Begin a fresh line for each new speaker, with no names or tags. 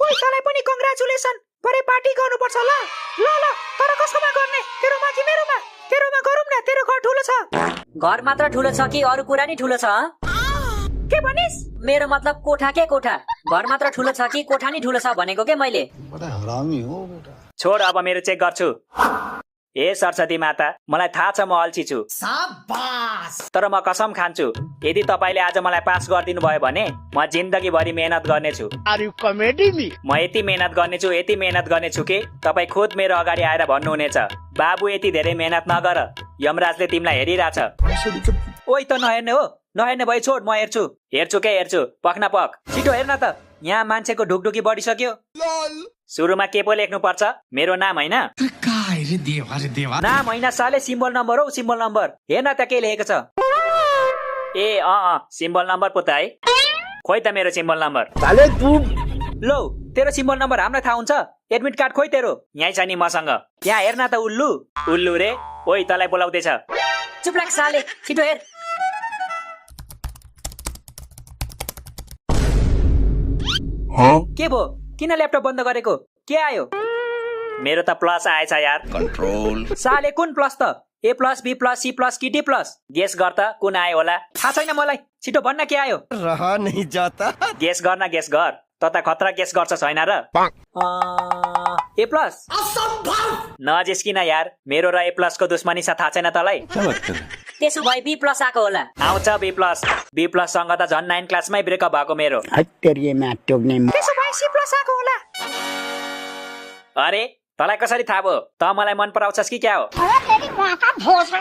ओइ तँलाई पनि कंग्रेचुलेसन परे पार्टी गर्नुपर्छ ल ल ल तर कसकोमा गर्ने तेरोमा कि मेरोमा तेरोमा गरौँ न तेरो घर ठुलो छ
घर मात्र ठुलो छ कि अरु कुरा नि ठुलो छ
के भनिस
मेरो मतलब कोठा के कोठा घर मात्र ठुलो छ कि कोठा नि ठुलो छ भनेको के मैले
बडा हरामी हो बेटा
छोड अब मेरो चेक गर्छु ए सरस्वती माता मलाई थाहा छ म अल्छी छु तर म कसम खान्छु यदि तपाईले आज मलाई पास गरिदिनु भयो भने म जिन्दगीभरि मेहनत गर्नेछु म यति मेहनत गर्नेछु कि तपाई खुद मेरो अगाडि आएर भन्नुहुनेछ बाबु यति धेरै मेहनत नगर यमराजले तिमीलाई हेरिरहेछ ओइ त नहेर्ने हो नहेर्ने भई छोड म हेर्छु पक्न पक छिटो हेर्न त यहाँ मान्छेको ढुकढुकी बढिसक्यो सुरुमा के पो लेख्नु पर्छ मेरो नाम हैन नाम हैन साले सिम्बल नम्बर हो सिम्बल नम्बर हेर्न त के लेखेको छ ए सिम्बल नम्बर पो त है खोइ त मेरो सिम्बल नम्बर
साले तू
लो तेरो सिम्बल नम्बर हामीलाई थाहा हुन्छ एडमिट कार्ड खोइ तेरो यही छ नि मसँग यहाँ हेर्न त उल्लु रे ओइ तँलाई बोलाउँदैछ
चुप लाग साले छिटो हेर
के भो किन ल्यापटप बन्द गरेको के आयो मेरो त प्लस आएछ यार
कन्ट्रोल
साले कुन प्लस त a plus b plus c plus कि डी प्लस गेस गर त कुन आयो होला थाहा छैन मलाई छिटो भन्न के आयो
रहा नहीं जाता
गेस गर त खतरा गेस गर्छ छैन र ए प्लस नजिस्किन यार मेरो र ए प्लस को दुश्मनी छ थाहा छैन तलाई
त्यसो भए बी प्लस आको होला
आउँछ बी प्लस सँग त झन् 9 क्लासमै ब्रेकअप भएको मेरो
त्यसो भए सी प्लस आको होला
अरे तलाई कसरी थाहा भयो त मलाई मन पराउँछस् कि क्या हो
तेरी माँ का भोसड़ा